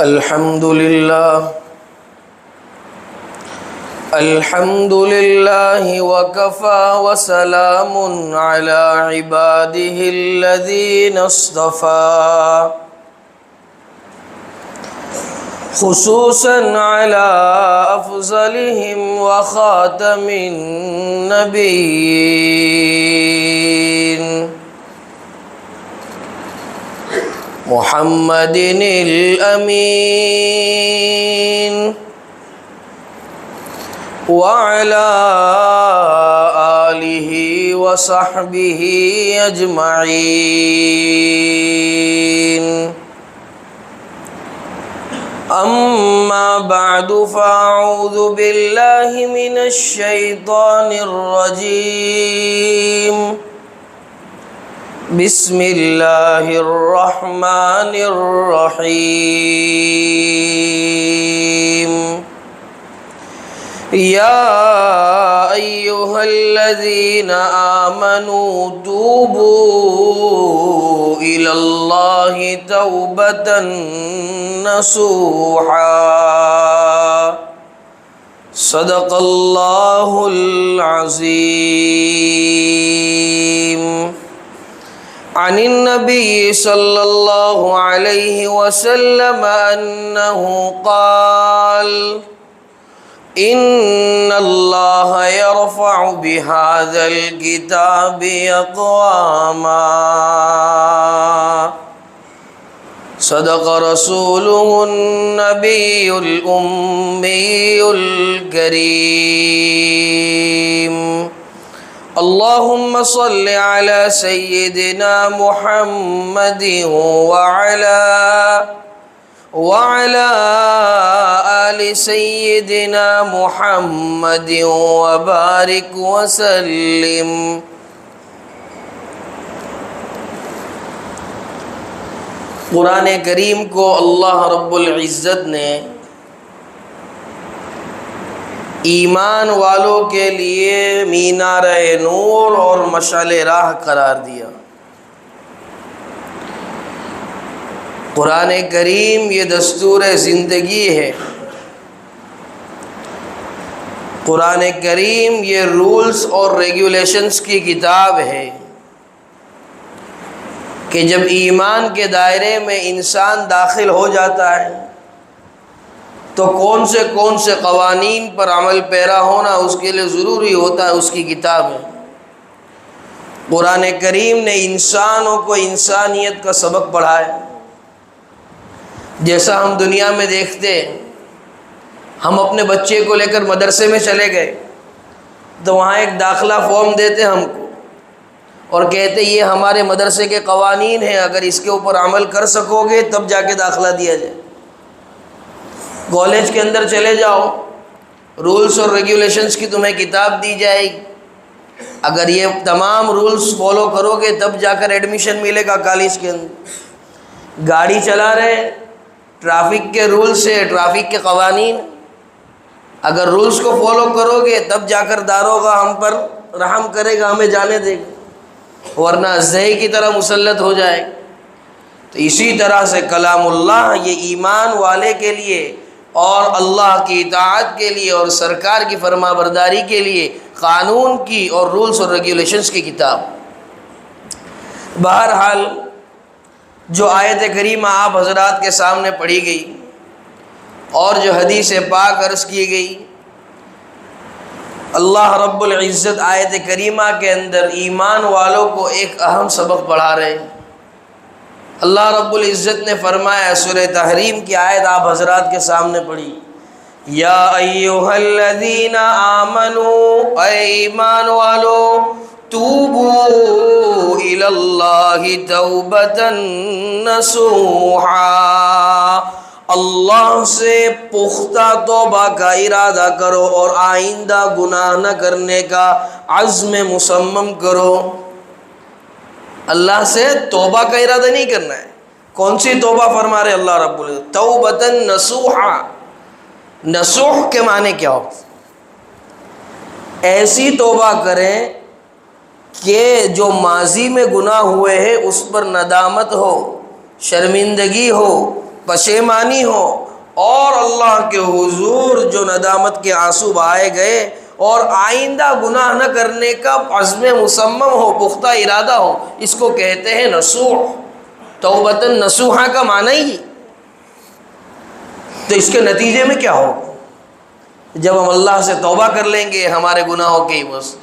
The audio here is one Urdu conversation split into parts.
الحمد لله وكفى وسلام على عباده الذين اصطفى خصوصا على أفضلهم وخاتم النبيين محمد الأمين وعلى آله وصحبه أجمعين أما بعد فأعوذ بالله من الشيطان الرجيم بسم الله الرحمن الرحيم يا أيها الذين آمنوا توبوا إلى الله توبة نصوحا صدق الله العظيم عن النبي صلى الله عليه وسلم أنه قال إن الله يرفع بهذا الكتاب أقواما صدق رسوله النبي الأمي الكريم اللهم صل على سيدنا محمد وعلى آل سيدنا محمد وبارك وسلم قرآن کریم کو اللہ رب العزت نے ایمان والوں کے لیے مینار نور اور مشعل راہ قرار دیا۔ قرآن کریم یہ دستور زندگی ہے، قرآن کریم یہ رولز اور ریگولیشنز کی کتاب ہے کہ جب ایمان کے دائرے میں انسان داخل ہو جاتا ہے تو کون سے قوانین پر عمل پیرا ہونا اس کے لیے ضروری ہوتا ہے، اس کی کتاب ہے۔ قرآن کریم نے انسانوں کو انسانیت کا سبق پڑھایا۔ جیسا ہم دنیا میں دیکھتے ہیں، ہم اپنے بچے کو لے کر مدرسے میں چلے گئے تو وہاں ایک داخلہ فارم دیتے ہم کو اور کہتے یہ ہمارے مدرسے کے قوانین ہیں، اگر اس کے اوپر عمل کر سکو گے تب جا کے داخلہ دیا جائے۔ کالج کے اندر چلے جاؤ، رولز اور ریگولیشنز کی تمہیں کتاب دی جائے گی، اگر یہ تمام رولز فالو کرو گے تب جا کر ایڈمیشن ملے گا کالج کے اندر۔ گاڑی چلا رہے، ٹریفک کے رولز سے، ٹریفک کے قوانین، اگر رولز کو فالو کرو گے تب جا کر داروغہ ہم پر رحم کرے گا، ہمیں جانے دے گا، ورنہ زہی کی طرح مسلط ہو جائے گا۔ تو اسی طرح سے کلام اللہ یہ ایمان والے کے لیے اور اللہ کی اطاعت کے لیے اور سرکار کی فرما برداری کے لیے قانون کی اور رولز اور ریگولیشنز کی کتاب۔ بہرحال جو آیت کریمہ آپ حضرات کے سامنے پڑھی گئی اور جو حدیث پاک عرض کی گئی، اللہ رب العزت آیت کریمہ کے اندر ایمان والوں کو ایک اہم سبق پڑھا رہے ہیں۔ اللہ رب العزت نے فرمایا، سورہ تحریم کی آیت آپ حضرات کے سامنے پڑھی، یا ایھا الذین آمنوا، اے ایمان والو، توبوا الی اللہ توبۃ نصوحا، اللہ سے پختہ توبہ کا ارادہ کرو اور آئندہ گناہ نہ کرنے کا عزم مصمم کرو۔ اللہ سے توبہ کا ارادہ نہیں کرنا ہے۔ کون سی توبہ فرما رہے اللہ رب العزت؟ توبۃ نصوحا۔ نصوح کے معنی کیا ہو؟ ایسی توبہ کریں کہ جو ماضی میں گناہ ہوئے ہیں اس پر ندامت ہو، شرمندگی ہو، پشیمانی ہو اور اللہ کے حضور جو ندامت کے آنسو بہائے گئے اور آئندہ گناہ نہ کرنے کا عزم مصمم ہو، پختہ ارادہ ہو، اس کو کہتے ہیں نصوح۔ توبۃ نصوحہ کا معنی ہی۔ تو اس کے نتیجے میں کیا ہو؟ جب ہم اللہ سے توبہ کر لیں گے ہمارے گناہوں کے عوض،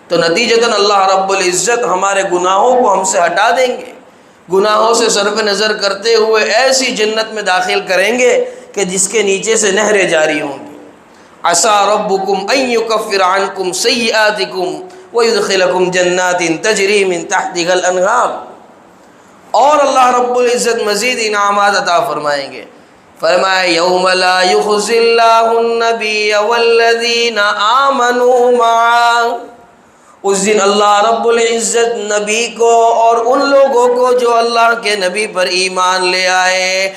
تو نتیجتاً اللہ رب العزت ہمارے گناہوں کو ہم سے ہٹا دیں گے، گناہوں سے صرف نظر کرتے ہوئے ایسی جنت میں داخل کریں گے کہ جس کے نیچے سے نہریں جاری ہوں گی۔ عسیٰ ربکم ان یکفر عنکم سیئاتکم ویدخلکم جنات تجری من تحتها الانہار۔ اور اللہ رب العزت مزید انعامات عطا فرمائیں گے۔ فرمایا یوم لا یخزی اللہ النبی والذین آمنوا معہ، اس دن اللہ رب العزت نبی کو اور ان لوگوں کو جو اللہ کے نبی پر ایمان لے آئے،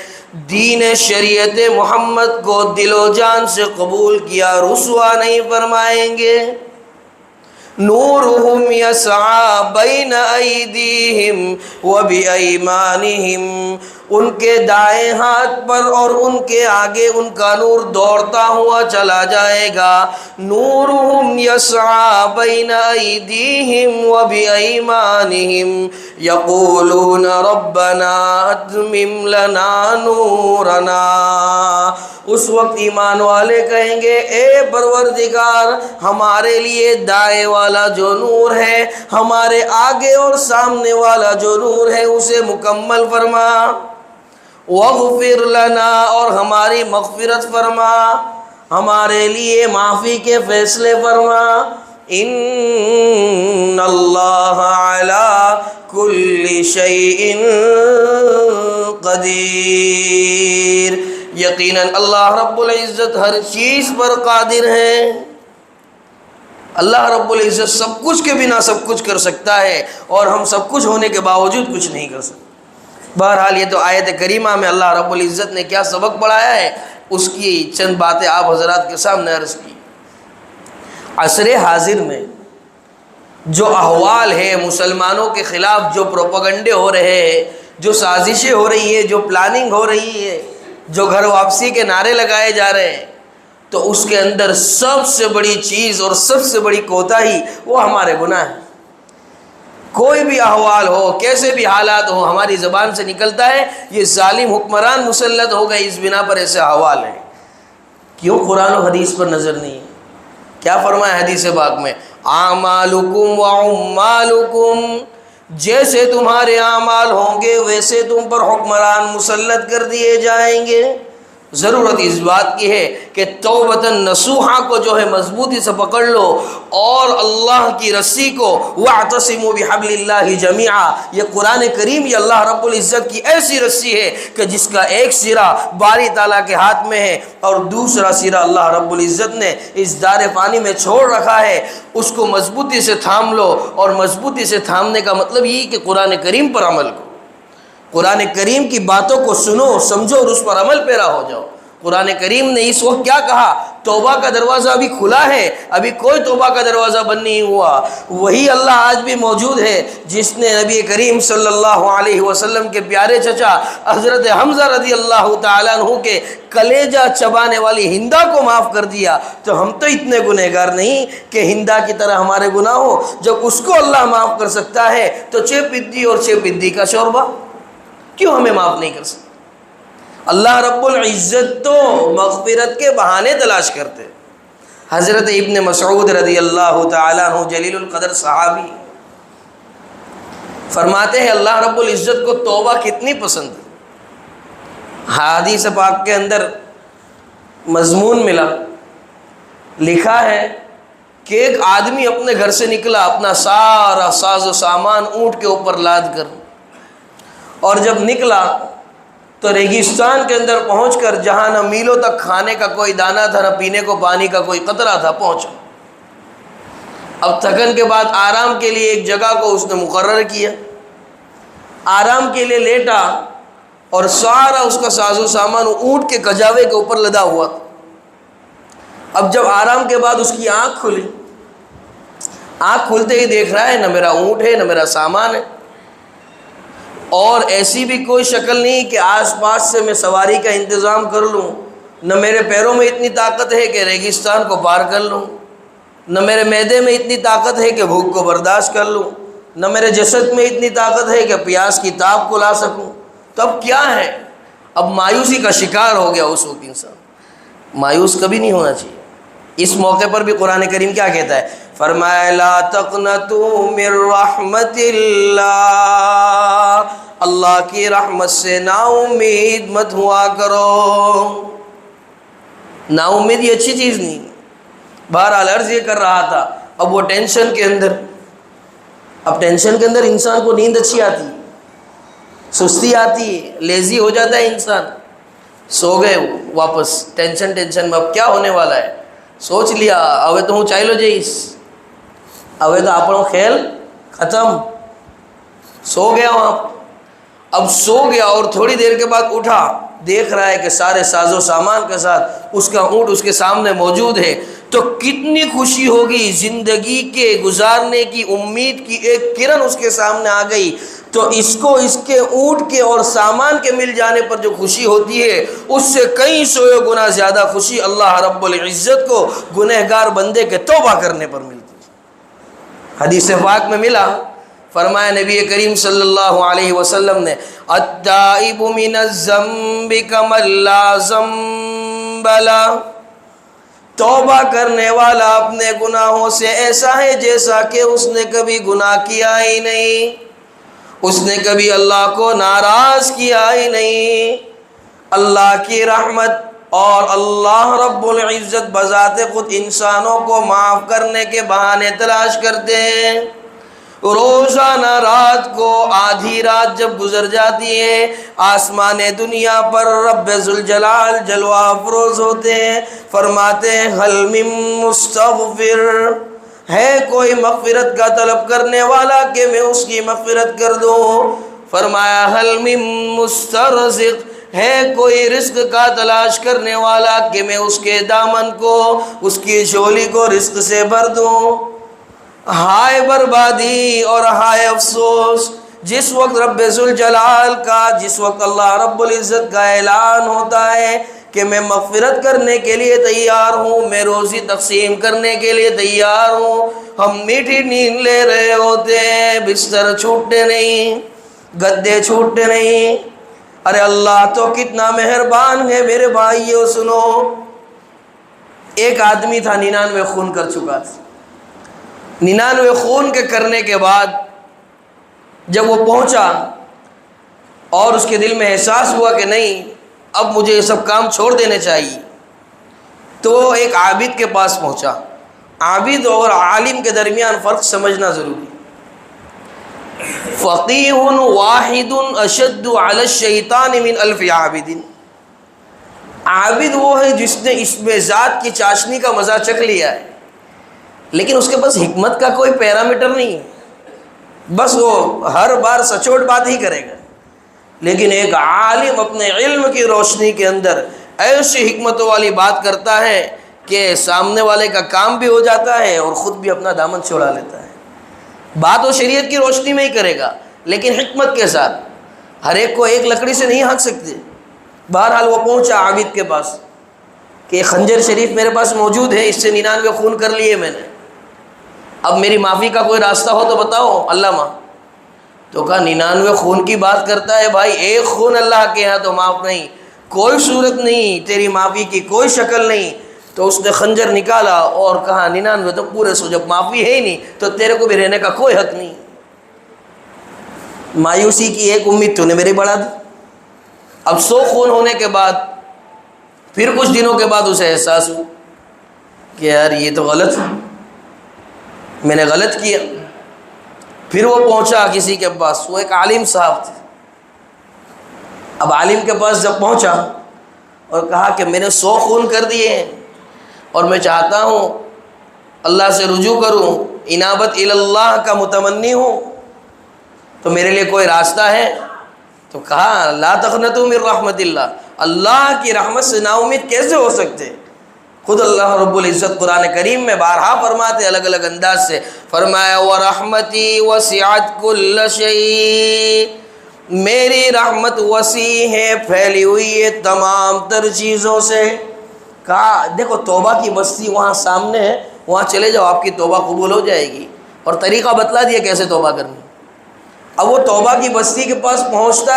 دین شریعت محمد کو دل و جان سے قبول کیا، رسوا نہیں فرمائیں گے۔ نورہم یسعی بین ایدیہم وبایمانہم، ان کے دائیں ہاتھ پر اور ان کے آگے ان کا نور دوڑتا ہوا چلا جائے گا۔ نورہم یسعی بین ایدیہم وبایمانہم یقولون ربنا اتمم لنا نورنا۔ اس وقت ایمان والے کہیں گے اے پروردگار، ہمارے لیے دائیں والا جو نور ہے، ہمارے آگے اور سامنے والا جو نور ہے، اسے مکمل فرما۔ وَاغْفِرْ لَنَا، اور ہماری مغفرت فرما، ہمارے لیے معافی کے فیصلے فرما۔ ان اللہ علی کل شیء قدیر، یقیناً اللہ رب العزت ہر چیز پر قادر ہے۔ اللہ رب العزت سب کچھ کے بنا سب کچھ کر سکتا ہے، اور ہم سب کچھ ہونے کے باوجود کچھ نہیں کر سکتے۔ بہرحال یہ تو آیت کریمہ میں اللہ رب العزت نے کیا سبق پڑھایا ہے، اس کی چند باتیں آپ حضرات کے سامنے عرض کی۔ عصر حاضر میں جو احوال ہے، مسلمانوں کے خلاف جو پروپیگنڈے ہو رہے ہیں، جو سازشیں ہو رہی ہے، جو پلاننگ ہو رہی ہے، جو گھر واپسی کے نعرے لگائے جا رہے ہیں، تو اس کے اندر سب سے بڑی چیز اور سب سے بڑی کوتاہی وہ ہمارے گناہ ہیں۔ کوئی بھی احوال ہو، کیسے بھی حالات ہو، ہماری زبان سے نکلتا ہے یہ ظالم حکمران مسلط ہو گئے، اس بنا پر ایسے احوال ہیں۔ کیوں قرآن و حدیث پر نظر نہیں ہے؟ کیا فرمایا حدیث پاک میں؟ اعمالکم وعمالکم، جیسے تمہارے اعمال ہوں گے ویسے تم پر حکمران مسلط کر دیے جائیں گے۔ ضرورت اس بات کی ہے کہ توبۃ نصوحہ کو جو ہے مضبوطی سے پکڑ لو، اور اللہ کی رسی کو واعتصموا بحبل اللہ جمیعا، یہ قرآن کریم یہ اللہ رب العزت کی ایسی رسی ہے کہ جس کا ایک سرا باری تعالیٰ کے ہاتھ میں ہے اور دوسرا سرا اللہ رب العزت نے اس دار فانی میں چھوڑ رکھا ہے، اس کو مضبوطی سے تھام لو۔ اور مضبوطی سے تھامنے کا مطلب یہ کہ قرآن کریم پر عمل کرو، قرآن کریم کی باتوں کو سنو، سمجھو اور اس پر عمل پیرا ہو جاؤ۔ قرآن کریم نے اس وقت کیا کہا؟ توبہ کا دروازہ ابھی کھلا ہے، ابھی کوئی توبہ کا دروازہ بند نہیں ہوا۔ وہی اللہ آج بھی موجود ہے جس نے نبی کریم صلی اللہ علیہ وسلم کے پیارے چچا حضرت حمزہ رضی اللہ تعالیٰ عنہ کے کلیجہ چبانے والی ہندا کو معاف کر دیا۔ تو ہم تو اتنے گنہگار نہیں کہ ہندا کی طرح ہمارے گناہ ہو۔ جب اس کو اللہ معاف کر سکتا ہے تو چھ پدی اور چھ پدی کا شوربہ کیوں ہمیں معاف نہیں کر سکتا؟ اللہ رب العزت تو مغفرت کے بہانے تلاش کرتے۔ حضرت ابن مسعود رضی اللہ تعالیٰ عنہ جلیل القدر صحابی فرماتے ہیں اللہ رب العزت کو توبہ کتنی پسند ہے۔ حدیث پاک کے اندر مضمون ملا، لکھا ہے کہ ایک آدمی اپنے گھر سے نکلا اپنا سارا ساز و سامان اونٹ کے اوپر لاد کر، اور جب نکلا تو ریگستان کے اندر پہنچ کر جہاں نہ میلوں تک کھانے کا کوئی دانہ تھا، نہ پینے کو پانی کا کوئی قطرہ تھا، پہنچا۔ اب تھکن کے بعد آرام کے لیے ایک جگہ کو اس نے مقرر کیا، آرام کے لیے لیٹا، اور سارا اس کا ساز و سامان اونٹ کے کجاوے کے اوپر لدا ہوا تھا۔ اب جب آرام کے بعد اس کی آنکھ کھلی، آنکھ کھلتے ہی دیکھ رہا ہے نہ میرا اونٹ ہے نہ میرا سامان ہے۔ اور ایسی بھی کوئی شکل نہیں کہ آس پاس سے میں سواری کا انتظام کر لوں، نہ میرے پیروں میں اتنی طاقت ہے کہ ریگستان کو پار کر لوں، نہ میرے معدے میں اتنی طاقت ہے کہ بھوک کو برداشت کر لوں، نہ میرے جسد میں اتنی طاقت ہے کہ پیاس کی تاب کو لا سکوں، تو اب کیا ہے؟ اب مایوسی کا شکار ہو گیا اس وقت انسان۔ مایوس کبھی نہیں ہونا چاہیے۔ اس موقع پر بھی قرآن کریم کیا کہتا ہے؟ فرمایا لا تقنطوا من رحمت اللہ، اللہ کی رحمت سے نا امید مت ہوا کرو۔ نا امید یہ اچھی چیز نہیں۔ بہرحال عرض یہ کر رہا تھا، اب وہ ٹینشن کے اندر، اب ٹینشن کے اندر انسان کو نیند اچھی آتی ہے، سستی آتی ہے، لیزی ہو جاتا ہے انسان۔ سو گئے واپس ٹینشن میں، اب کیا ہونے والا ہے؟ سوچ لیا اوے تو ہوں چاہلو جائیس، اوے تو اپنو کھیل ختم۔ سو گیا وہاں، اب سو گیا اور تھوڑی دیر کے بعد اٹھا، دیکھ رہا ہے کہ سارے ساز و سامان کے ساتھ اس کا اونٹ اس کے سامنے موجود ہے، تو کتنی خوشی ہوگی، زندگی کے گزارنے کی امید کی ایک کرن اس کے سامنے آ گئی۔ تو اس کو اس کے اونٹ کے اور سامان کے مل جانے پر جو خوشی ہوتی ہے، اس سے کئی سو گنا زیادہ خوشی اللہ رب العزت کو گنہگار بندے کے توبہ کرنے پر ملتی ہے۔ حدیث پاک میں ملا، فرمایا نبی کریم صلی اللہ علیہ وسلم نے التائب من الذنب کمن لا ذنب لہ، توبہ کرنے والا اپنے گناہوں سے ایسا ہے جیسا کہ اس نے کبھی گناہ کیا ہی نہیں، اس نے کبھی اللہ کو ناراض کیا ہی نہیں۔ اللہ کی رحمت اور اللہ رب العزت بذات خود انسانوں کو معاف کرنے کے بہانے تلاش کرتے ہیں۔ روزانہ رات کو آدھی رات جب گزر جاتی ہے، آسمان دنیا پر رب ذوالجلال جلوہ افروز ہوتے ہیں، فرماتے ہیں حل من مستغفر، ہے کوئی مغفرت کا طلب کرنے والا کہ میں اس کی مغفرت کر دوں؟ فرمایا حل من مسترزق، ہے کوئی رزق کا تلاش کرنے والا کہ میں اس کے دامن کو، اس کی جھولی کو رزق سے بھر دوں؟ ہائے بربادی اور ہائے افسوس جس وقت رب ذوالجلال کا، جس وقت اللہ رب العزت کا اعلان ہوتا ہے کہ میں مغفرت کرنے کے لیے تیار ہوں، میں روزی تقسیم کرنے کے لیے تیار ہوں، ہم میٹھی نیند لے رہے ہوتے ہیں، بستر چھوٹتے نہیں، گدے چھوٹتے نہیں۔ ارے اللہ تو کتنا مہربان ہے میرے بھائیو۔ سنو، ایک آدمی تھا 99 خون کر چکا تھا۔ 99 خون کے کرنے کے بعد جب وہ پہنچا اور اس کے دل میں احساس ہوا کہ نہیں اب مجھے یہ سب کام چھوڑ دینے چاہیے، تو وہ ایک عابد کے پاس پہنچا۔ عابد اور عالم کے درمیان فرق سمجھنا ضروری ہے۔ فقیہ واحد اشد علی الشیطان من الف عابد، عابد وہ ہے جس نے اس میں ذات کی چاشنی کا مزہ چکھ لیا ہے، لیکن اس کے پاس حکمت کا کوئی پیرامیٹر نہیں ہے، بس وہ ہر بار سچوٹ بات ہی کرے گا۔ لیکن ایک عالم اپنے علم کی روشنی کے اندر ایسی حکمتوں والی بات کرتا ہے کہ سامنے والے کا کام بھی ہو جاتا ہے اور خود بھی اپنا دامن چھڑا لیتا ہے۔ بات وہ شریعت کی روشنی میں ہی کرے گا، لیکن حکمت کے ساتھ۔ ہر ایک کو ایک لکڑی سے نہیں ہانک سکتے۔ بہرحال وہ پہنچا عابد کے پاس کہ خنجر شریف میرے پاس موجود ہے، اس سے 99 خون کر لیے میں نے، اب میری معافی کا کوئی راستہ ہو تو بتاؤ علامہ۔ تو کہا 99 خون کی بات کرتا ہے بھائی، ایک خون اللہ کے ہاں تو معاف نہیں، کوئی صورت نہیں، تیری معافی کی کوئی شکل نہیں۔ تو اس نے خنجر نکالا اور کہا 99 تو پورے سو، جب معافی ہے ہی نہیں تو تیرے کو بھی رہنے کا کوئی حق نہیں۔ مایوسی کی ایک امید تو نے میری بڑھا دی۔ اب 100 خون ہونے کے بعد پھر کچھ دنوں کے بعد اسے احساس ہوا کہ یار یہ تو غلط ہے، میں نے غلط کیا۔ پھر وہ پہنچا کسی کے پاس، وہ ایک عالم صاحب تھے۔ اب عالم کے پاس جب پہنچا اور کہا کہ میں نے 100 خون کر دیے ہیں اور میں چاہتا ہوں اللہ سے رجوع کروں، انابت اللہ کا متمنی ہوں، تو میرے لیے کوئی راستہ ہے؟ تو کہا لا تقنطوا من رحمت اللہ، اللہ کی رحمت سے نا امید کیسے ہو سکتے؟ خود اللہ رب العزت قرآن کریم میں بارہا فرماتے الگ الگ انداز سے، فرمایا وَرَحْمَتِي وَسِعَتْ كُلَّ شَيْءٍ، میری رحمت وسیع ہے، پھیلی ہوئی ہے تمام تر چیزوں سے. کہا دیکھو توبہ کی بستی وہاں سامنے ہے، وہاں چلے جاؤ، آپ کی توبہ قبول ہو جائے گی. اور طریقہ بتلا دیا کیسے توبہ کرنی. اب وہ توبہ کی بستی کے پاس پہنچتا،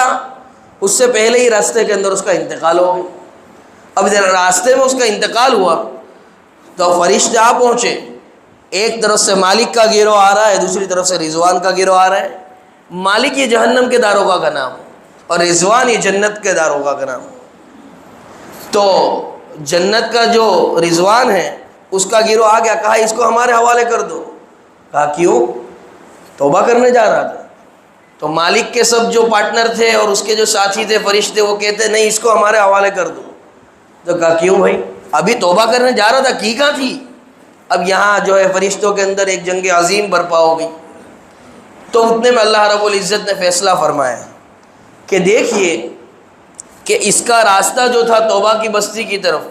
اس سے پہلے ہی راستے کے اندر اس کا انتقال ہو گیا. اب راستے میں اس کا انتقال ہوا تو فرشتے آ پہنچے. ایک طرف سے مالک کا گروہ آ رہا ہے، دوسری طرف سے رضوان کا گروہ آ رہا ہے. مالک یہ جہنم کے داروغہ کا نام اور رضوان یہ جنت کے داروغہ کا نام. تو جنت کا جو رضوان ہے اس کا گروہ آ گیا، کہا اس کو ہمارے حوالے کر دو. کہا کیوں؟ توبہ کرنے جا رہا تھا. تو مالک کے سب جو پارٹنر تھے اور اس کے جو ساتھی تھے فرشتے، وہ کہتے نہیں اس کو ہمارے حوالے کر دو. تو کہا کیوں بھائی؟ ابھی توبہ کرنے جا رہا تھا، کی کہاں تھی؟ اب یہاں جو ہے فرشتوں کے اندر ایک جنگ عظیم برپا ہو گئی. تو اتنے میں اللہ رب العزت نے فیصلہ فرمایا کہ دیکھیے کہ اس کا راستہ جو تھا توبہ کی بستی کی طرف،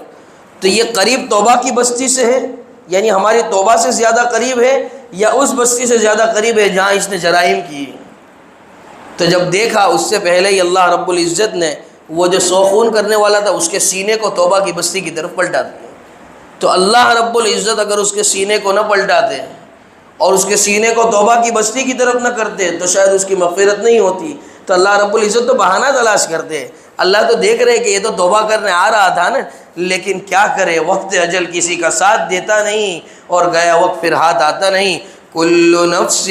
تو یہ قریب توبہ کی بستی سے ہے، یعنی ہماری توبہ سے زیادہ قریب ہے، یا اس بستی سے زیادہ قریب ہے جہاں اس نے جرائم کیے. تو جب دیکھا اس سے پہلے ہی اللہ رب العزت نے وہ جو سوخون کرنے والا تھا اس کے سینے کو توبہ کی بستی کی طرف پلٹا دیا. تو اللہ رب العزت اگر اس کے سینے کو نہ پلٹاتے اور اس کے سینے کو توبہ کی بستی کی طرف نہ کرتے تو شاید اس کی مغفرت نہیں ہوتی. تو اللہ رب العزت تو بہانہ تلاش کرتے. اللہ تو دیکھ رہے کہ یہ تو توبہ کرنے آ رہا تھا نا، لیکن کیا کرے، وقت اجل کسی کا ساتھ دیتا نہیں اور گیا وقت پھر ہاتھ آتا نہیں. کل نفس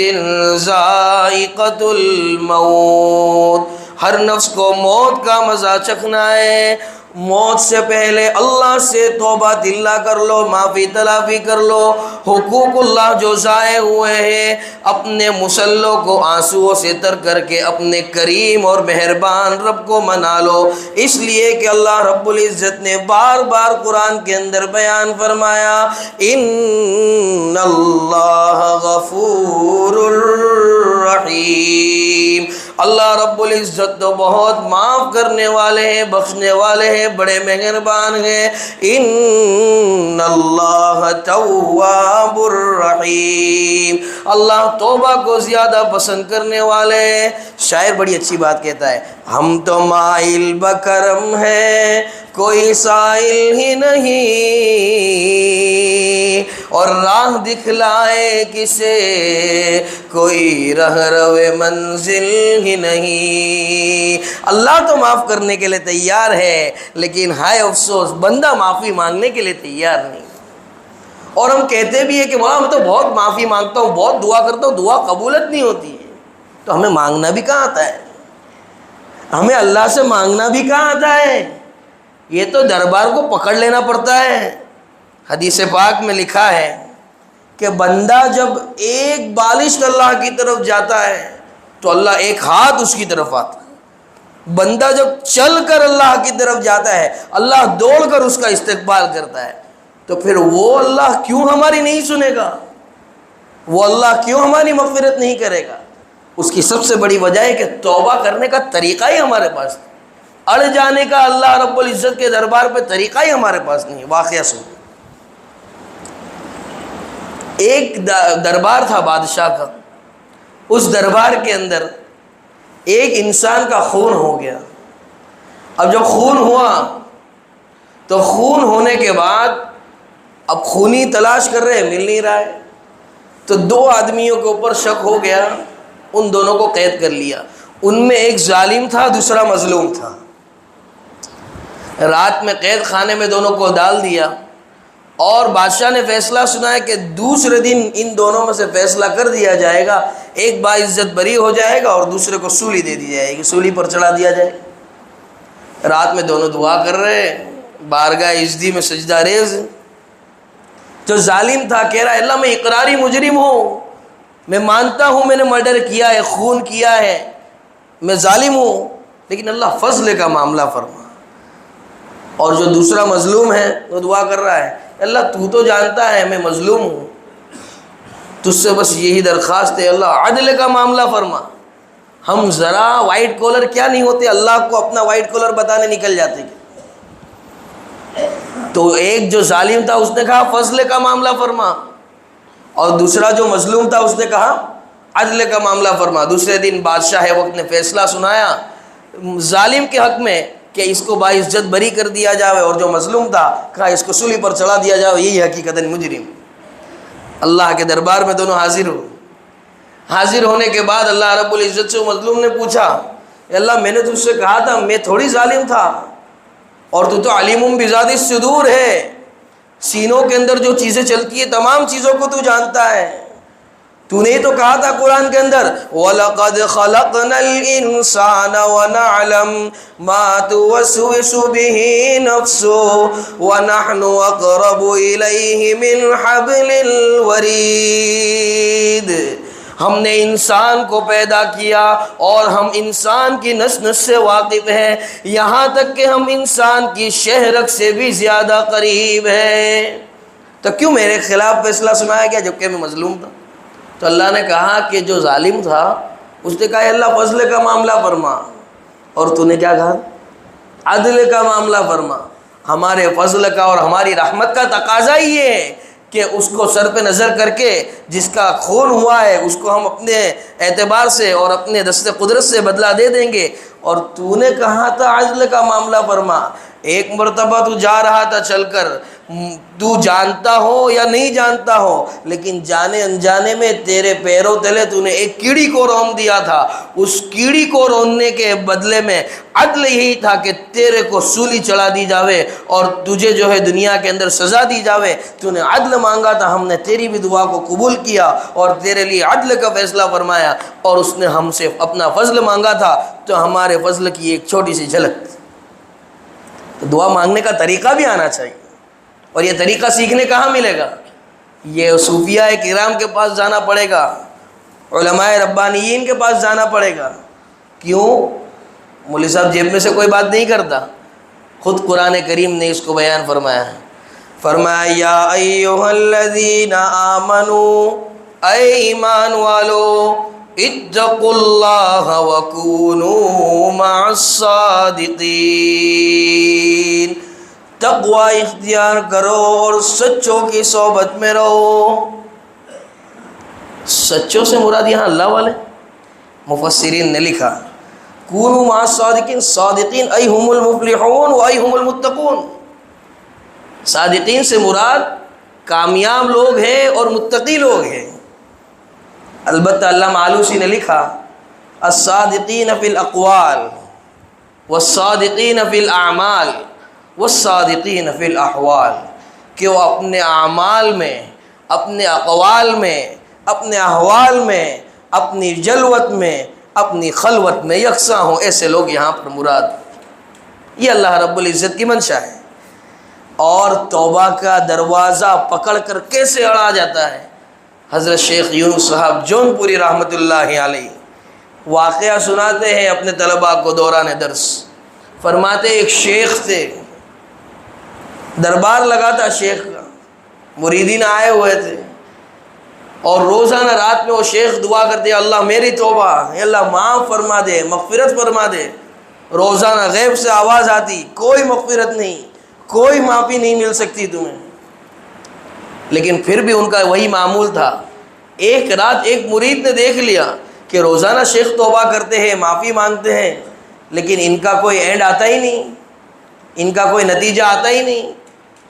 ذائقۃ الموت، ہر نفس کو موت کا مزہ چکھنا ہے. موت سے پہلے اللہ سے توبہ دلہ کر لو، معافی تلافی کر لو. حقوق اللہ جو ضائع ہوئے ہیں اپنے مسلوں کو آنسوؤں سے تر کر کے اپنے کریم اور مہربان رب کو منا لو. اس لیے کہ اللہ رب العزت نے بار بار قرآن کے اندر بیان فرمایا ان اللہ غفور الرحیم. اللہ رب العزت تو بہت معاف کرنے والے ہیں، بخشنے والے ہیں، بڑے مہربان ہیں. ان اللہ تواب الرحیم، اللہ توبہ کو زیادہ پسند کرنے والے ہیں. شاعر بڑی اچھی بات کہتا ہے، ہم تو مائل بکرم ہیں کوئی سائل ہی نہیں، اور راہ دکھلائے کسے کوئی رہرو منزل ہی نہیں. اللہ تو معاف کرنے کے لیے تیار ہے، لیکن ہائے افسوس بندہ معافی مانگنے کے لیے تیار نہیں. اور ہم کہتے بھی ہیں کہ وہاں میں تو بہت معافی مانگتا ہوں، بہت دعا کرتا ہوں، دعا قبولت نہیں ہوتی ہے. تو ہمیں مانگنا بھی کہاں آتا ہے؟ ہمیں اللہ سے مانگنا بھی کہاں آتا ہے؟ یہ تو دربار کو پکڑ لینا پڑتا ہے. حدیث پاک میں لکھا ہے کہ بندہ جب ایک بالش اللہ کی طرف جاتا ہے تو اللہ ایک ہاتھ اس کی طرف آتا ہے. بندہ جب چل کر اللہ کی طرف جاتا ہے اللہ دوڑ کر اس کا استقبال کرتا ہے. تو پھر وہ اللہ کیوں ہماری نہیں سنے گا؟ وہ اللہ کیوں ہماری مغفرت نہیں کرے گا؟ اس کی سب سے بڑی وجہ ہے کہ توبہ کرنے کا طریقہ ہی ہمارے پاس نہیں. اڑ جانے کا اللہ رب العزت کے دربار پہ طریقہ ہی ہمارے پاس نہیں. واقعہ سن، ایک دربار تھا بادشاہ کا، اس دربار کے اندر ایک انسان کا خون ہو گیا. اب جب خون ہوا تو خون ہونے کے بعد اب خونی تلاش کر رہے، مل نہیں رہا ہے. تو دو آدمیوں کے اوپر شک ہو گیا، ان دونوں کو قید کر لیا. ان میں ایک ظالم تھا، دوسرا مظلوم تھا. رات میں قید خانے میں دونوں کو ڈال دیا اور بادشاہ نے فیصلہ سنایا کہ دوسرے دن ان دونوں میں سے فیصلہ کر دیا جائے گا. ایک باعزت بری ہو جائے گا اور دوسرے کو سولی دے دی جائے گی، سولی پر چڑھا دیا جائے گا. رات میں دونوں دعا کر رہے، بارگاہ عزتی میں سجدہ ریز. جو ظالم تھا کہہ رہا ہے اللہ میں اقراری مجرم ہوں، میں مانتا ہوں میں نے مرڈر کیا ہے، خون کیا ہے، میں ظالم ہوں، لیکن اللہ فضل کا معاملہ فرما. اور جو دوسرا مظلوم ہے وہ دعا کر رہا ہے اللہ تو تو جانتا ہے میں مظلوم ہوں، تجھ سے بس یہی درخواست ہے اللہ عدل کا معاملہ فرما. ہم ذرا وائٹ کالر کیا نہیں ہوتے، اللہ کو اپنا وائٹ کالر بتانے نکل جاتے. تو ایک جو ظالم تھا اس نے کہا فضل کا معاملہ فرما، اور دوسرا جو مظلوم تھا اس نے کہا عدل کا معاملہ فرما۔ دوسرے دن بادشاہ وقت نے فیصلہ سنایا ظالم کے حق میں کہ اس کو باعزت بری کر دیا جائے، اور جو مظلوم تھا کہا اس کو سولی پر چڑھا دیا جائے، یہی حقیقتاً مجرم۔ اللہ کے دربار میں دونوں حاضر ہو۔ حاضر ہونے کے بعد اللہ رب العزت سے وہ مظلوم نے پوچھا، اے اللہ میں نے تجھ سے کہا تھا میں تھوڑی ظالم تھا، اور تو علیم بذات الصدور ہے، سینوں کے اندر جو چیزیں چلتی ہیں تمام چیزوں کو تو جانتا ہے۔ تو نے تو کہا تھا قرآن کے اندر وَلَقَدْ خَلَقْنَا الْإِنسَانَ وَنَعْلَمُ مَا تُوَسْوِسُ بِهِ نَفْسُهُ وَنَحْنُ أَقْرَبُ إِلَيْهِ مِنْ حَبْلِ الْوَرِيدِ۔ ہم نے انسان کو پیدا کیا اور ہم انسان کی نس نس سے واقف ہیں، یہاں تک کہ ہم انسان کی شہرک سے بھی زیادہ قریب ہیں۔ تو کیوں میرے خلاف فیصلہ سنایا گیا جبکہ میں مظلوم تھا؟ تو اللہ نے کہا کہ جو ظالم تھا اس نے کہا اے اللہ فضل کا معاملہ فرما، اور تو نے کیا کہا؟ عدل کا معاملہ فرما۔ ہمارے فضل کا اور ہماری رحمت کا تقاضا ہی یہ ہے کہ اس کو سر پہ نظر کر کے جس کا خون ہوا ہے اس کو ہم اپنے اعتبار سے اور اپنے دست قدرت سے بدلہ دے دیں گے، اور تو نے کہا تھا عدل کا معاملہ فرما۔ ایک مرتبہ تو جا رہا تھا چل کر، تو جانتا ہو یا نہیں جانتا ہو لیکن جانے انجانے میں تیرے پیروں تلے تو نے ایک کیڑی کو رون دیا تھا، اس کیڑی کو روننے کے بدلے میں عدل یہی تھا کہ تیرے کو سولی چڑھا دی جاوے اور تجھے جو ہے دنیا کے اندر سزا دی جاوے۔ تو نے عدل مانگا تھا، ہم نے تیری بھی دعا کو قبول کیا اور تیرے لیے عدل کا فیصلہ فرمایا، اور اس نے ہم سے اپنا فضل مانگا تھا تو ہمارے فضل کی ایک چھوٹی سی جھلک۔ تو دعا مانگنے کا طریقہ بھی آنا چاہیے، اور یہ طریقہ سیکھنے کہاں ملے گا؟ یہ صوفیاء کرام کے پاس جانا پڑے گا، علماء ربانیین کے پاس جانا پڑے گا۔ کیوں؟ مولوی صاحب جیب میں سے کوئی بات نہیں کرتا، خود قرآن کریم نے اس کو بیان فرمایا ہے۔ فرمایا یا ایھا الذین آمنوا، اے ایمان والو، اتقوا اللہ وکونوا مع الصادقین، تقوی اختیار کرو اور سچوں کی صحبت میں رہو۔ سچوں سے مراد یہاں اللہ والے، مفسرین نے لکھا کونوا مع الصادقین، صادقین ای ہم المفلحون و ای ہم المتقون۔ صادقین سے مراد کامیاب لوگ ہیں اور متقی لوگ ہیں۔ البتہ علامہ آلوسی نے لکھا الصادقین فی الاقوال والصادقین فی الاعمال والصادقین فی الاحوال، کہ وہ اپنے اعمال میں، اپنے اقوال میں، اپنے احوال میں، اپنی جلوت میں، اپنی خلوت میں یکساں ہوں، ایسے لوگ یہاں پر مراد۔ یہ اللہ رب العزت کی منشا ہے۔ اور توبہ کا دروازہ پکڑ کر کیسے اڑا جاتا ہے؟ حضرت شیخ یونس صاحب جون پوری رحمۃ اللہ علیہ واقعہ سناتے ہیں اپنے طلباء کو دوران درس۔ فرماتے ایک شیخ تھے، دربار لگا تھا شیخ کا، مریدین آئے ہوئے تھے، اور روزانہ رات میں وہ شیخ دعا کرتے اللہ میری توبہ، اللہ معاف فرما دے، مغفرت فرما دے۔ روزانہ غیب سے آواز آتی کوئی مغفرت نہیں، کوئی معافی نہیں مل سکتی تمہیں۔ لیکن پھر بھی ان کا وہی معمول تھا۔ ایک رات ایک مرید نے دیکھ لیا کہ روزانہ شیخ توبہ کرتے ہیں، معافی مانگتے ہیں، لیکن ان کا کوئی اینڈ آتا ہی نہیں، ان کا کوئی نتیجہ آتا ہی نہیں۔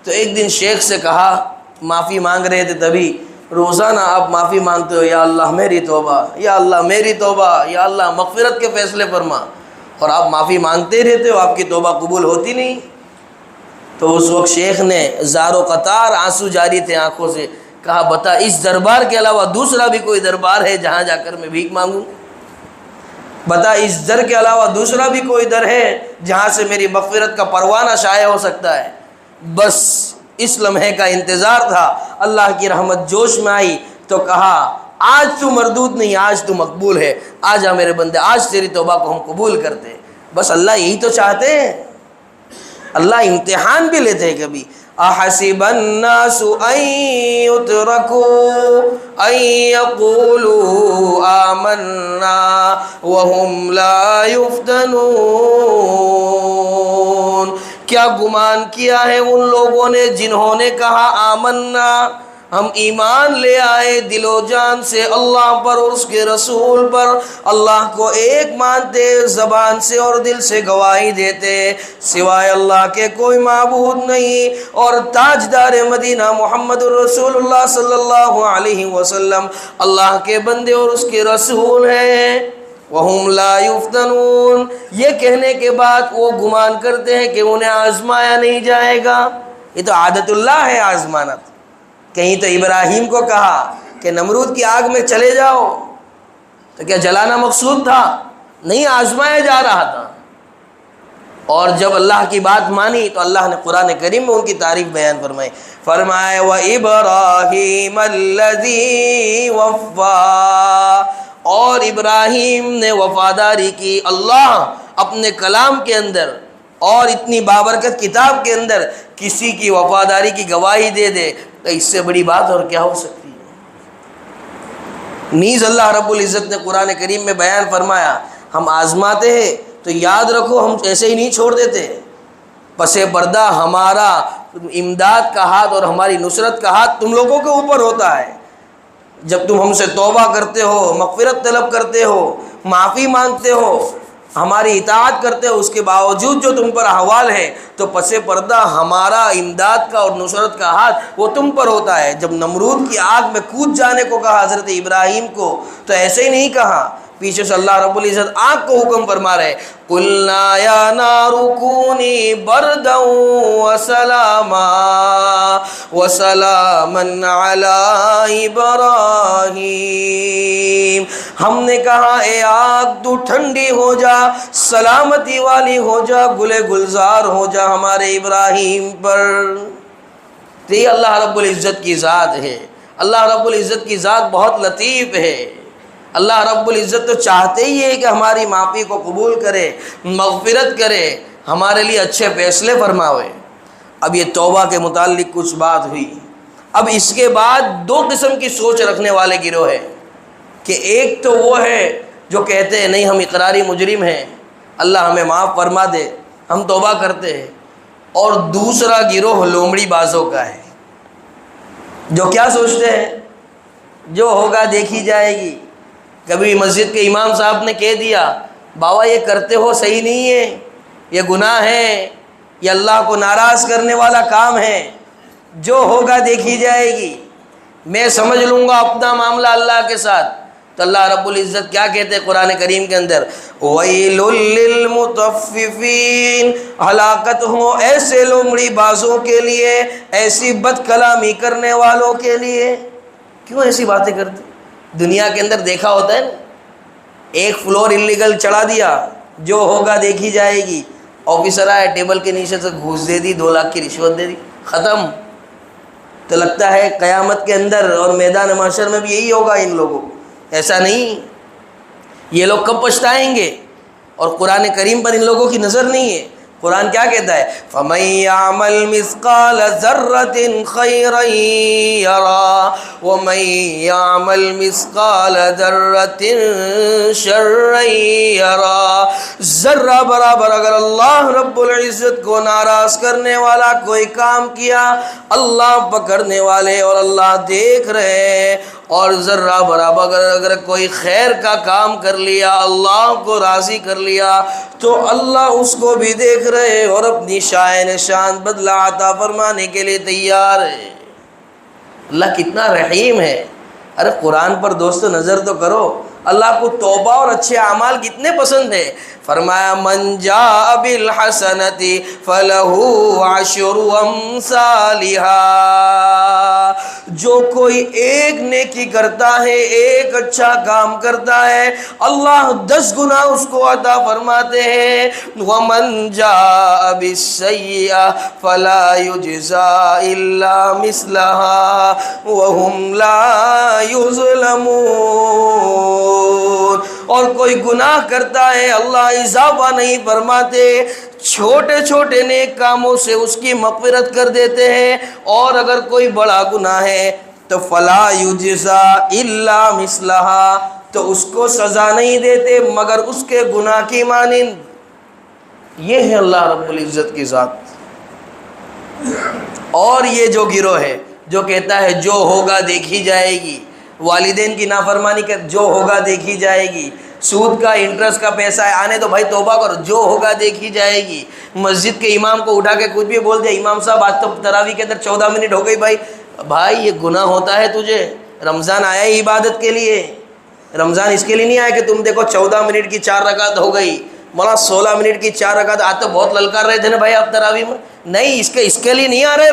تو ایک دن شیخ سے کہا، معافی مانگ رہے تھے تبھی، روزانہ آپ معافی مانگتے ہو یا اللہ میری توبہ، یا اللہ میری توبہ، یا اللہ مغفرت کے فیصلے فرما، اور آپ معافی مانگتے ہی رہتے ہو، آپ کی توبہ قبول ہوتی نہیں۔ تو اس وقت شیخ نے زار و قطار آنسو جاری تھے آنکھوں سے، کہا بتا اس دربار کے علاوہ دوسرا بھی کوئی دربار ہے جہاں جا کر میں بھیک مانگوں؟ بتا اس در کے علاوہ دوسرا بھی کوئی در ہے جہاں سے میری مغفرت کا پروانہ شائع ہو سکتا ہے؟ بس اس لمحے کا انتظار تھا۔ اللہ کی رحمت جوش میں آئی تو کہا آج تو مردود نہیں، آج تو مقبول ہے، آج آ میرے بندے، آج تیری توبہ کو ہم قبول کرتے۔ بس اللہ یہی تو چاہتے ہیں، اللہ امتحان بھی لیتے ہیں کبھی۔ احسب الناس ان يتركوا ان يقولوا آمنا وهم لا يفتنون، کیا گمان کیا ہے ان لوگوں نے جنہوں نے کہا آمنا، ہم ایمان لے آئے دل و جان سے اللہ پر اور اس کے رسول پر، اللہ کو ایک مانتے، زبان سے اور دل سے گواہی دیتے سوائے اللہ کے کوئی معبود نہیں، اور تاجدار مدینہ محمد الرسول اللہ صلی اللہ علیہ وسلم اللہ کے بندے اور اس کے رسول ہیں۔ وَهُمْ لَا يُفْتَنُونَ، یہ کہنے کے بعد وہ گمان کرتے ہیں کہ انہیں آزمایا نہیں جائے گا۔ یہ تو عادت اللہ ہے آزمانا۔ کہیں تو ابراہیم کو کہا کہ نمرود کی آگ میں چلے جاؤ، تو کیا جلانا مقصود تھا؟ نہیں، آزمایا جا رہا تھا۔ اور جب اللہ کی بات مانی تو اللہ نے قرآن کریم میں ان کی تعریف بیان فرمائی، فرمایا وَإِبْرَاهِيمَ الَّذِي وَفَّى، اور ابراہیم نے وفاداری کی۔ اللہ اپنے کلام کے اندر اور اتنی بابرکت کتاب کے اندر کسی کی وفاداری کی گواہی دے دے تو اس سے بڑی بات اور کیا ہو سکتی ہے۔ نیز اللہ رب العزت نے قرآن کریم میں بیان فرمایا، ہم آزماتے ہیں تو یاد رکھو ہم ایسے ہی نہیں چھوڑ دیتے، پس پردہ ہمارا امداد کا ہاتھ اور ہماری نصرت کا ہاتھ تم لوگوں کے اوپر ہوتا ہے۔ جب تم ہم سے توبہ کرتے ہو، مغفرت طلب کرتے ہو، معافی مانگتے ہو، ہماری اطاعت کرتے ہو، اس کے باوجود جو تم پر احوال ہے تو پس پردہ ہمارا امداد کا اور نصرت کا ہاتھ وہ تم پر ہوتا ہے۔ جب نمرود کی آگ میں کود جانے کو کہا حضرت ابراہیم کو تو ایسے ہی نہیں کہا، پیچھے سے اللہ رب العزت آگ کو حکم فرما رہے، قُلْنَا يَا نَارُ كُونِي بَرْدًا وَسَلَامًا عَلَىٰ إِبْرَاهِيمَ، ہم نے کہا اے آگ تو ٹھنڈی ہو جا، سلامتی والی ہو جا، گلے گلزار ہو جا ہمارے ابراہیم پر۔ تو یہ اللہ رب العزت کی ذات ہے۔ اللہ رب العزت کی ذات بہت لطیف ہے۔ اللہ رب العزت تو چاہتے ہی ہے کہ ہماری معافی کو قبول کرے، مغفرت کرے، ہمارے لیے اچھے فیصلے فرماوے۔ اب یہ توبہ کے متعلق کچھ بات ہوئی۔ اب اس کے بعد دو قسم کی سوچ رکھنے والے گروہ ہیں کہ ایک تو وہ ہے جو کہتے ہیں نہیں ہم اقراری مجرم ہیں، اللہ ہمیں معاف فرما دے، ہم توبہ کرتے ہیں، اور دوسرا گروہ لومڑی بازوں کا ہے جو کیا سوچتے ہیں جو ہوگا دیکھی جائے گی۔ کبھی مسجد کے امام صاحب نے کہہ دیا بابا یہ کرتے ہو صحیح نہیں ہے، یہ گناہ ہے، یہ اللہ کو ناراض کرنے والا کام ہے، جو ہوگا دیکھی جائے گی، میں سمجھ لوں گا اپنا معاملہ اللہ کے ساتھ۔ تو اللہ رب العزت کیا کہتے ہیں قرآن کریم کے اندر، وَيْلٌ لِّلْمُطَفِّفِينَ، ہلاکت ہو ایسے لومڑی بازوں کے لیے، ایسی بد کلامی کرنے والوں کے لیے۔ کیوں ایسی باتیں کرتے؟ دنیا کے اندر دیکھا ہوتا ہے نا، ایک فلور انلیگل چڑھا دیا، جو ہوگا دیکھی جائے گی، آفیسر آئے ٹیبل کے نیچے سے گھوس دے دی، 2 لاکھ کی رشوت دے دی، ختم۔ تو لگتا ہے قیامت کے اندر اور میدان محشر میں بھی یہی ہوگا ان لوگوں۔ ایسا نہیں، یہ لوگ کب پچھتائیں گے، اور قرآن کریم پر ان لوگوں کی نظر نہیں ہے۔ قرآن کیا کہتا ہے، فَمَن يَعْمَلْ مِثْقَالَ ذَرَّةٍ خَيْرًا يَرَهُ وَمَن يَعْمَلْ مِثْقَالَ ذَرَّةٍ شَرًّا يَرَهُ، ذرہ برابر اگر اللہ رب العزت کو ناراض کرنے والا کوئی کام کیا، اللہ پکڑنے والے اور اللہ دیکھ رہے ہیں، اور ذرہ برابر اگر کوئی خیر کا کام کر لیا، اللہ کو راضی کر لیا، تو اللہ اس کو بھی دیکھ رہے اور اپنی شائن شان بدلہ عطا فرمانے کے لیے تیار ہے۔ اللہ کتنا رحیم ہے۔ ارے قرآن پر دوستو نظر تو کرو، اللہ کو توبہ اور اچھے اعمال کتنے پسند ہے۔ فرمایا من جاء بالحسنۃ فلہ عشر امثالھا، جو کوئی ایک نیکی کرتا ہے، ایک اچھا کام کرتا ہے، اللہ 10 گنا اس کو عطا فرماتے ہیں۔ ومن جاء بالسیئۃ فلا یجزی الا مثلھا وہم لا یظلمون، اور کوئی گناہ کرتا ہے اللہ اضافہ نہیں فرماتے، چھوٹے چھوٹے نیک کاموں سے اس کی مغفرت کر دیتے ہیں، اور اگر کوئی بڑا گناہ ہے تو فلا یجزی الا مثلھا، تو اس کو سزا نہیں دیتے مگر اس کے گناہ کی مانند۔ یہ ہے اللہ رب العزت کی ذات۔ اور یہ جو گروہ ہے جو کہتا ہے جو ہوگا دیکھی جائے گی، والدین کی نافرمانی کر جو ہوگا دیکھی جائے گی، سود کا انٹرسٹ کا پیسہ ہے آنے تو بھائی توبہ کرو جو ہوگا دیکھی جائے گی، مسجد کے امام کو اٹھا کے کچھ بھی بول دیا، امام صاحب آج تو تراویح کے اندر 14 منٹ ہو گئی، بھائی یہ گناہ ہوتا ہے تجھے، رمضان آیا ہی عبادت کے لیے، رمضان اس کے لیے نہیں آیا کہ تم دیکھو 14 منٹ کی 4 رکعت ہو گئی، مولا 16 منٹ کی 4 رکعت، آج تو بہت للکار رہے تھے نا بھائی آپ تراویح میں، نہیں اس کے لیے نہیں آ رہے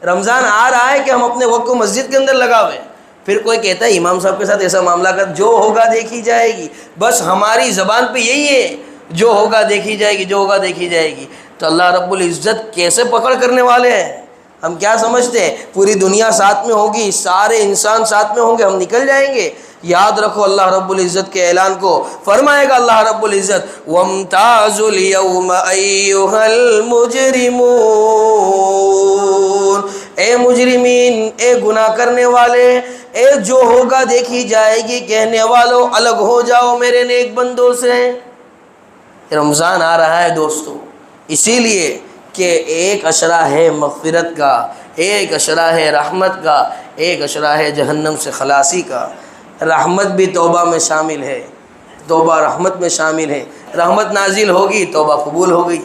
رمضان آ رہا ہے کہ ہم اپنے وقت کو مسجد کے اندر لگاویں۔ پھر کوئی کہتا ہے امام صاحب کے ساتھ ایسا معاملہ کر جو ہوگا دیکھی جائے گی، بس ہماری زبان پہ یہی ہے جو ہوگا دیکھی جائے گی، جو ہوگا دیکھی جائے گی، تو اللہ رب العزت کیسے پکڑ کرنے والے ہیں؟ ہم کیا سمجھتے ہیں پوری دنیا ساتھ میں ہوگی، سارے انسان ساتھ میں ہوں گے، ہم نکل جائیں گے؟ یاد رکھو اللہ رب العزت کے اعلان کو، فرمائے گا اللہ رب العزت وَامْتَازُوا الْيَوْمَ أَيُّهَا الْمُجْرِمُونَ، اے مجرمین، اے گناہ کرنے والے، اے جو ہوگا دیکھی جائے گی کہنے والوں، الگ ہو جاؤ میرے نیک بندوں سے۔ رمضان آ رہا ہے دوستو، اسی لیے کہ ایک اشرہ ہے مغفرت کا، ایک اشرہ ہے رحمت کا، ایک اشرہ ہے جہنم سے خلاصی کا۔ رحمت بھی توبہ میں شامل ہے، توبہ رحمت میں شامل ہے، رحمت نازل ہوگی توبہ قبول ہو گئی،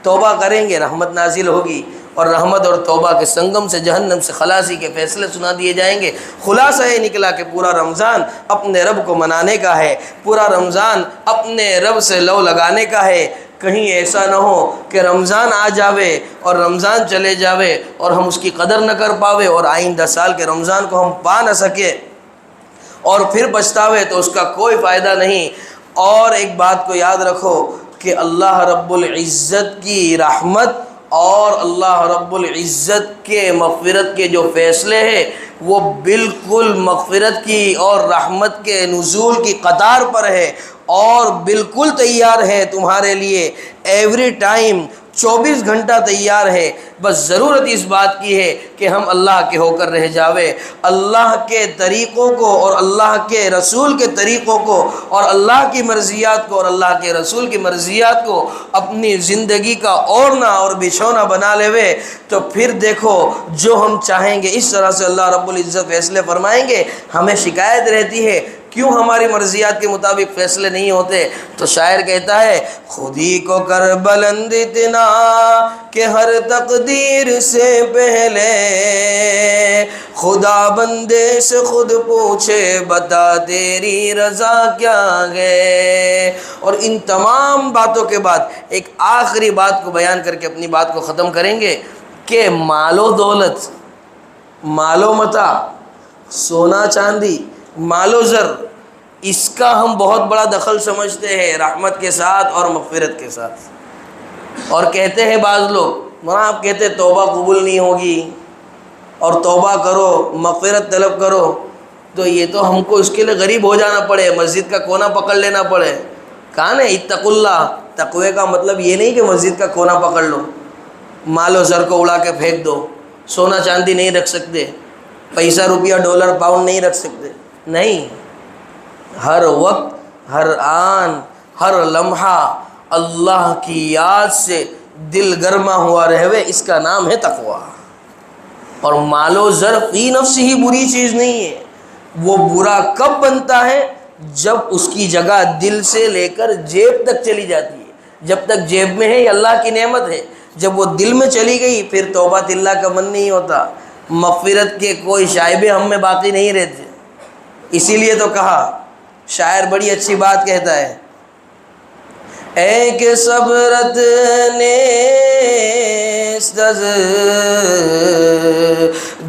توبہ کریں گے رحمت نازل ہوگی، اور رحمت اور توبہ کے سنگم سے جہنم سے خلاصی کے فیصلے سنا دیے جائیں گے۔ خلاصہ یہ نکلا کہ پورا رمضان اپنے رب کو منانے کا ہے، پورا رمضان اپنے رب سے لو لگانے کا ہے۔ کہیں ایسا نہ ہو کہ رمضان آ جاوے اور رمضان چلے جاوے اور ہم اس کی قدر نہ کر پاوے، اور آئندہ سال کے رمضان کو ہم پا نہ سکے اور پھر پچھتاوے تو اس کا کوئی فائدہ نہیں۔ اور ایک بات کو یاد رکھو کہ اللہ رب العزت کی رحمت اور اللہ رب العزت کے مغفرت کے جو فیصلے ہیں وہ بالکل مغفرت کی اور رحمت کے نزول کی قطار پر ہے، اور بالکل تیار ہے تمہارے لیے، ایوری ٹائم 24 گھنٹہ تیار ہے۔ بس ضرورت اس بات کی ہے کہ ہم اللہ کے ہو کر رہ جاوے، اللہ کے طریقوں کو اور اللہ کے رسول کے طریقوں کو اور اللہ کی مرضیات کو اور اللہ کے رسول کی مرضیات کو اپنی زندگی کا اوڑھنا اور بچھونا بنا لیوے، تو پھر دیکھو جو ہم چاہیں گے اس طرح سے اللہ رب العزت فیصلے فرمائیں گے۔ ہمیں شکایت رہتی ہے کیوں ہماری مرضیات کے مطابق فیصلے نہیں ہوتے، تو شاعر کہتا ہے خود ہی کو کر بلند اتنا کہ ہر تقدیر سے پہلے خدا بندے سے خود پوچھے بتا تیری رضا کیا ہے۔ اور ان تمام باتوں کے بعد ایک آخری بات کو بیان کر کے اپنی بات کو ختم کریں گے کہ مال و دولت، مال و متاع، سونا چاندی، مال و زر، اس کا ہم بہت بڑا دخل سمجھتے ہیں رحمت کے ساتھ اور مغفرت کے ساتھ، اور کہتے ہیں بعض لوگ مولانا آپ کہتے ہیں توبہ قبول نہیں ہوگی اور توبہ کرو مغفرت طلب کرو، تو یہ تو ہم کو اس کے لیے غریب ہو جانا پڑے، مسجد کا کونا پکڑ لینا پڑے۔ کہاں ہے اتقوا اللہ، تقوی کا مطلب یہ نہیں کہ مسجد کا کونا پکڑ لو، مال و زر کو اڑا کے پھینک دو، سونا چاندی نہیں رکھ سکتے، پیسہ روپیہ ڈالر پاؤنڈ نہیں رکھ سکتے، نہیں، ہر وقت ہر آن ہر لمحہ اللہ کی یاد سے دل گرما ہوا رہوے، اس کا نام ہے تقوی۔ اور مال و زر فی نفس ہی بری چیز نہیں ہے، وہ برا کب بنتا ہے جب اس کی جگہ دل سے لے کر جیب تک چلی جاتی ہے۔ جب تک جیب میں ہے یہ اللہ کی نعمت ہے، جب وہ دل میں چلی گئی پھر توبہ اللہ کا من نہیں ہوتا، مغفرت کے کوئی شائبے ہم میں باقی نہیں رہتے۔ اسی لیے تو کہا شاعر بڑی اچھی بات کہتا ہے، اے کہ صبرت نیست از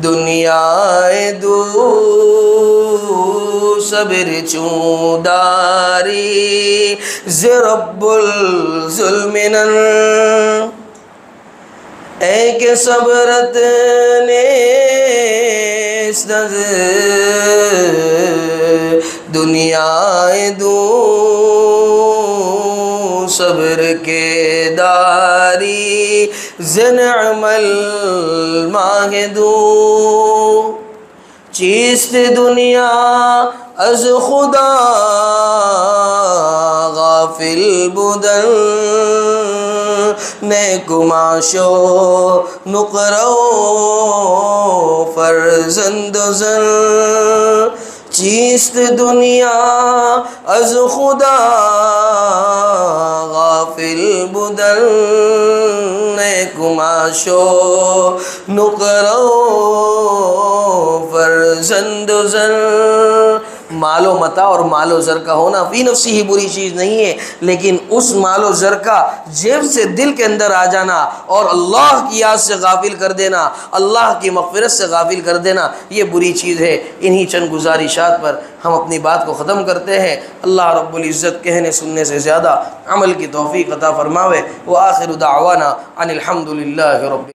دنیا دو صبر چون داری ز رب الظلم نن، اے کہ صبرت نیست از دنیا دو صبر کے داری ز نعم الماہدو، چیست دنیا از خدا غافل بدن نیک معاشو نقرو فرزند زن چیست دنیا از خدا غافل بدن نیک معاشو نقرو فرزند زن. مال و متاع اور مال و زر کا ہونا فی نفسی ہی بری چیز نہیں ہے، لیکن اس مال و زر کا جیب سے دل کے اندر آ جانا اور اللہ کی یاد سے غافل کر دینا، اللہ کی مغفرت سے غافل کر دینا، یہ بری چیز ہے. انہی چند گزارشات پر ہم اپنی بات کو ختم کرتے ہیں. اللہ رب العزت کہنے سننے سے زیادہ عمل کی توفیق عطا فرماوے. وآخر دعوانا ان الحمد للہ رب